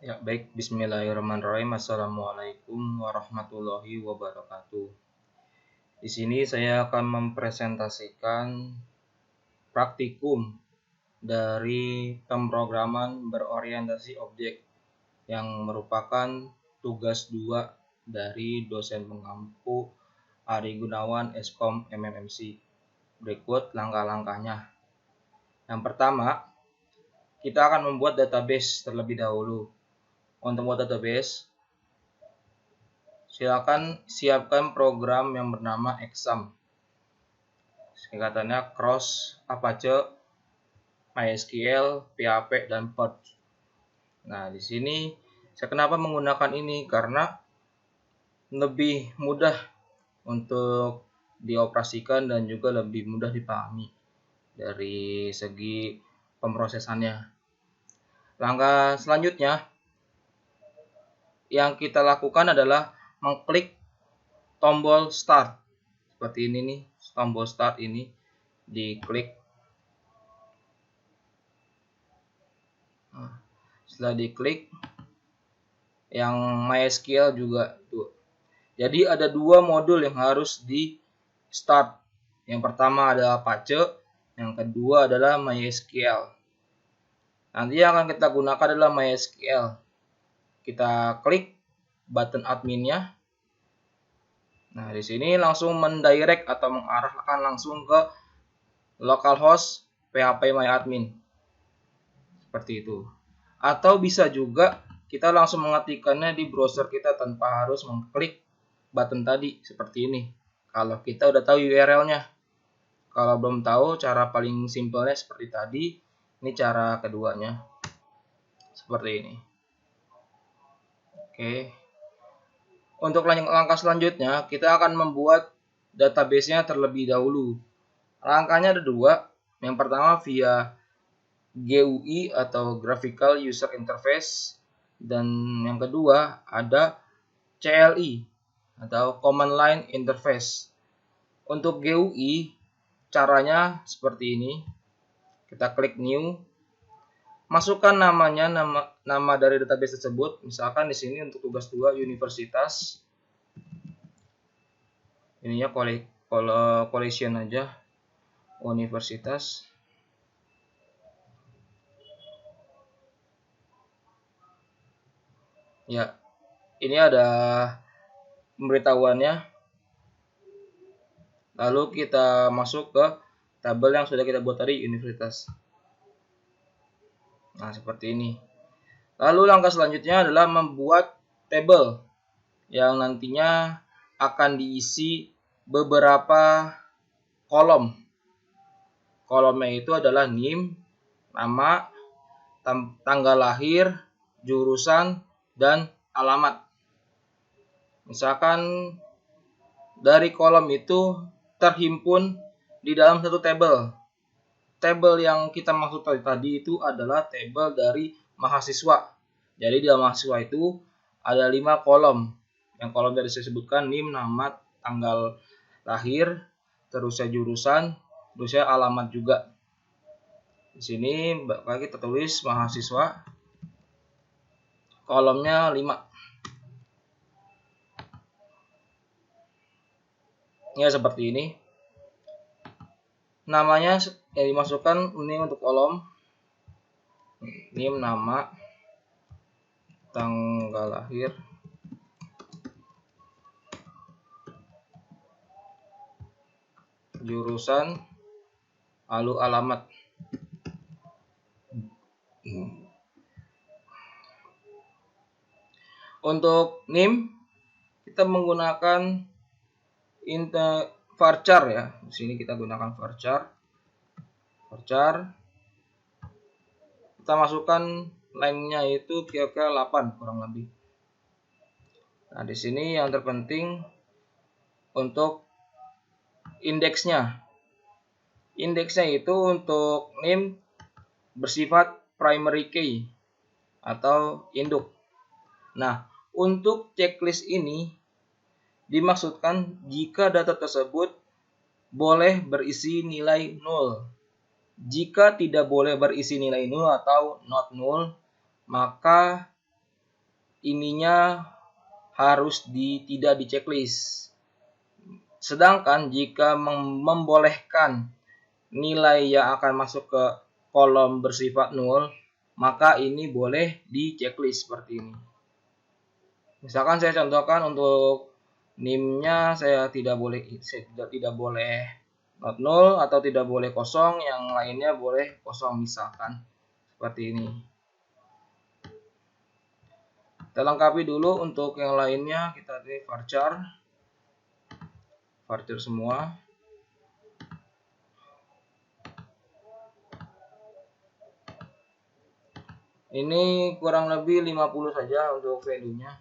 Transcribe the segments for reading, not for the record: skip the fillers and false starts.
Ya, baik. Bismillahirrahmanirrahim. Assalamualaikum warahmatullahi wabarakatuh. Di sini saya akan mempresentasikan praktikum dari pemrograman berorientasi objek yang merupakan tugas 2 dari dosen pengampu Ari Gunawan Eskom MMMC. Berikut langkah-langkahnya. Yang pertama, kita akan membuat database terlebih dahulu. Untuk membuat database, silakan siapkan program yang bernama exam. Singkatannya Cross Apache MySQL, PHP, dan Perl. Nah, di sini saya kenapa menggunakan ini? Karena lebih mudah untuk dioperasikan dan juga lebih mudah dipahami dari segi pemrosesannya. Langkah selanjutnya yang kita lakukan adalah mengklik tombol start. Seperti ini nih, tombol start ini diklik. Setelah diklik, yang MySQL juga tuh. Jadi ada dua modul yang harus di start. Yang pertama adalah Apache, yang kedua adalah MySQL. Nanti yang akan kita gunakan adalah MySQL. Kita klik button adminnya. Nah, di sini langsung mendirect atau mengarahkan langsung ke localhost phpMyAdmin. Seperti itu. Atau bisa juga kita langsung mengetikkannya di browser kita tanpa harus mengklik button tadi seperti ini. Kalau kita udah tahu URL-nya. Kalau belum tahu, cara paling simpelnya seperti tadi. Ini cara keduanya. Seperti ini. Oke. Untuk langkah selanjutnya, kita akan membuat database-nya terlebih dahulu. Langkahnya ada dua. Yang pertama via GUI atau Graphical User Interface, dan yang kedua ada CLI atau Command Line Interface. Untuk GUI caranya seperti ini. Kita klik New, masukkan namanya, nama dari database tersebut. Misalkan di sini untuk tugas 2 universitas. Ininya collection aja, universitas. Ya, ini ada pemberitahuannya. Lalu kita masuk ke tabel yang sudah kita buat tadi, universitas. Nah, seperti ini. Lalu langkah selanjutnya adalah membuat table yang nantinya akan diisi beberapa kolom. Kolomnya itu adalah NIM, nama, tanggal lahir, jurusan, dan alamat. Misalkan dari kolom itu terhimpun di dalam satu tabel. Tabel yang kita maksud tadi itu adalah tabel dari mahasiswa. Jadi di dalam mahasiswa itu ada 5 kolom. Yang kolom tadi saya sebutkan NIM, nama, tanggal lahir, terusnya jurusan, terusnya alamat juga. Di sini kita tulis mahasiswa. Kolomnya 5. Ya, seperti ini. Namanya yang dimasukkan ini untuk kolom NIM, nama, tanggal lahir, jurusan, lalu alamat. Untuk NIM kita menggunakan varchar ya. Di sini kita gunakan varchar. Kita masukkan lengthnya itu kira-kira 8 kurang lebih. Nah, di sini yang terpenting untuk indeksnya. Indeksnya itu untuk NIM bersifat primary key atau induk. Nah, untuk checklist ini dimaksudkan jika data tersebut boleh berisi nilai 0. Jika tidak boleh berisi nilai 0 atau not null, maka ininya harus tidak di checklist. Sedangkan jika membolehkan nilai yang akan masuk ke kolom bersifat null, maka ini boleh di checklist seperti ini. Misalkan saya contohkan untuk NIM-nya saya tidak boleh not null atau tidak boleh kosong, yang lainnya boleh kosong misalkan seperti ini. Kita lengkapi dulu untuk yang lainnya, kita di varchar semua. Ini kurang lebih 50 saja untuk value-nya.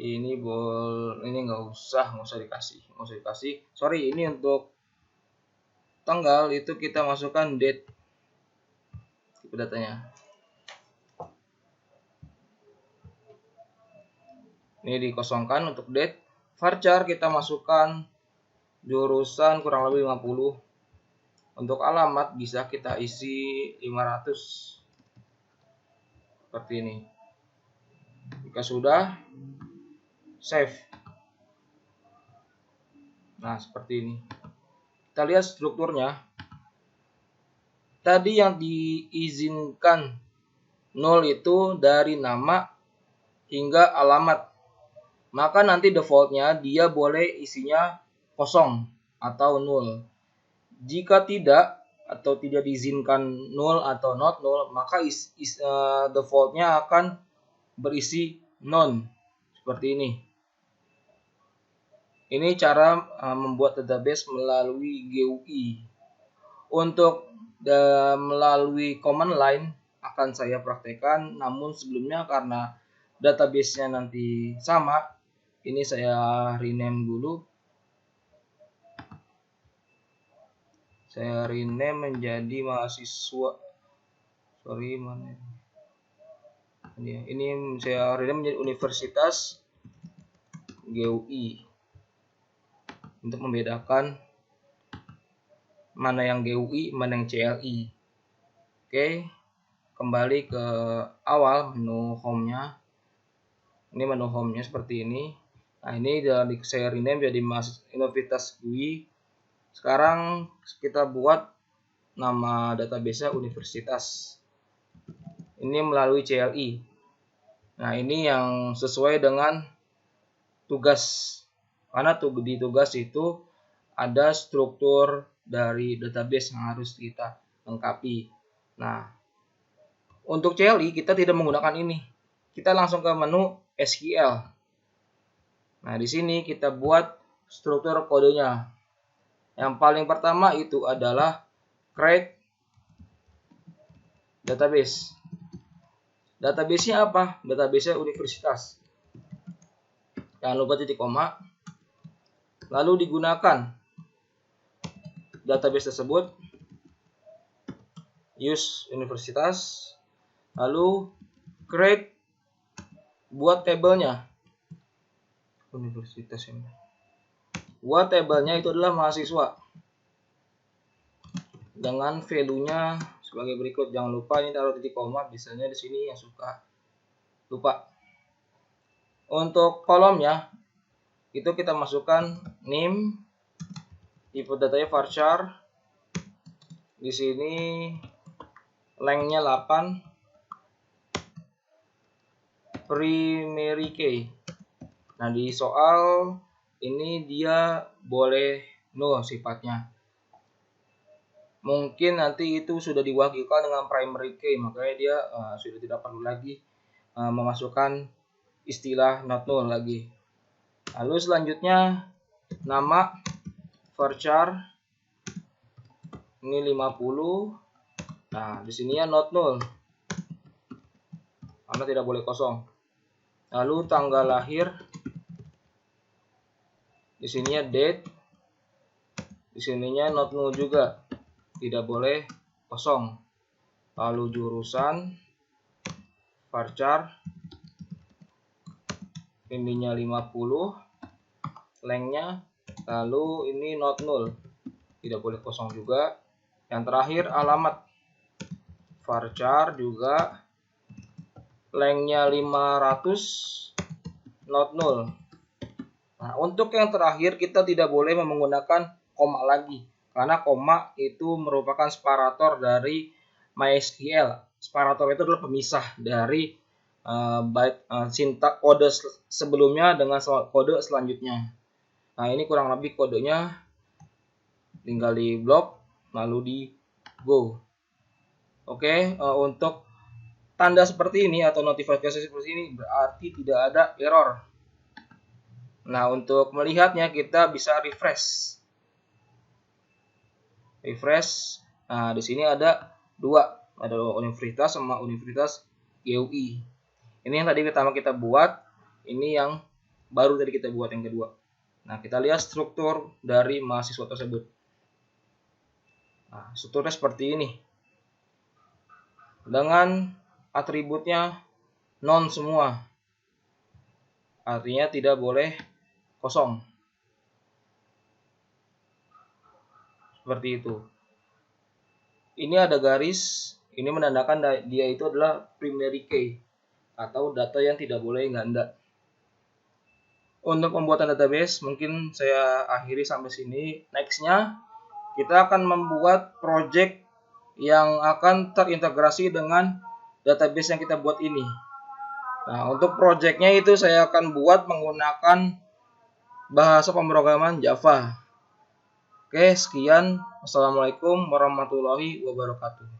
Ini nggak usah dikasih. Sorry, ini untuk tanggal itu kita masukkan date tipe datanya. Ini dikosongkan untuk date. Varchar kita masukkan jurusan kurang lebih 50. Untuk alamat bisa kita isi 500 seperti ini. Jika sudah, save. Nah, seperti ini. Kita lihat strukturnya. Tadi yang diizinkan 0 itu dari nama hingga alamat. Maka nanti defaultnya dia boleh isinya kosong atau 0. Jika tidak atau tidak diizinkan 0 atau not 0, maka defaultnya akan berisi none seperti ini. Ini cara membuat database melalui GUI. Untuk melalui command line akan saya praktekkan, namun sebelumnya karena database-nya nanti sama, ini saya rename dulu. Saya rename menjadi mahasiswa. Sorry, mana? Ini saya rename menjadi Universitas GUI. Untuk membedakan mana yang GUI, mana yang CLI. Oke, kembali ke awal menu home-nya. Ini menu home-nya seperti ini. Nah, ini saya rename jadi Universitas GUI. Sekarang kita buat nama database-nya Universitas. Ini melalui CLI. Nah, ini yang sesuai dengan tugas. Karena di tugas itu ada struktur dari database yang harus kita lengkapi. Nah, untuk CLI kita tidak menggunakan ini. Kita langsung ke menu SQL. Nah, di sini kita buat struktur kodenya. Yang paling pertama itu adalah create database. Database-nya apa? Database-nya universitas. Jangan lupa titik koma. Lalu digunakan database tersebut. Use universitas. Lalu create, buat tabelnya. Universitas ini. Buat tabelnya itu adalah mahasiswa. Dengan value-nya sebagai berikut. Jangan lupa ini taruh titik koma, biasanya di sini yang suka lupa. Untuk kolomnya itu kita masukkan name, tipe datanya varchar. Di sini length-nya 8, primary key. Nah, di soal ini dia boleh null sifatnya. Mungkin nanti itu sudah diwakilkan dengan primary key, makanya dia sudah tidak perlu lagi memasukkan istilah not null lagi. Lalu selanjutnya nama varchar ini 50. Nah, di sini ya not null karena tidak boleh kosong. Lalu tanggal lahir di sininya date, di sininya not null juga, tidak boleh kosong. Lalu jurusan varchar ininya 50, lengthnya, lalu ini not null, tidak boleh kosong juga. Yang terakhir alamat varchar juga lengthnya 500, not null. Nah, untuk yang terakhir kita tidak boleh menggunakan koma lagi, karena koma itu merupakan separator dari MySQL. Separator itu adalah pemisah dari sintak kode sebelumnya dengan kode selanjutnya. Nah, ini kurang lebih kodenya, tinggal di blok lalu di go. Oke, untuk tanda seperti ini atau notifikasi seperti ini berarti tidak ada error. Nah, untuk melihatnya kita bisa refresh. Nah, di sini ada dua, ada universitas sama universitas GUI. Ini yang tadi pertama kita buat, ini yang baru tadi kita buat yang kedua. Nah, kita lihat struktur dari mahasiswa tersebut. Nah, strukturnya seperti ini. Dengan atributnya non semua. Artinya tidak boleh kosong. Seperti itu. Ini ada garis, ini menandakan dia itu adalah primary key atau data yang tidak boleh ganda. Untuk pembuatan database mungkin saya akhiri sampai sini. Nextnya kita akan membuat project yang akan terintegrasi dengan database yang kita buat ini. Nah, untuk projectnya itu saya akan buat menggunakan bahasa pemrograman Java. Oke, sekian. Wassalamualaikum warahmatullahi wabarakatuh.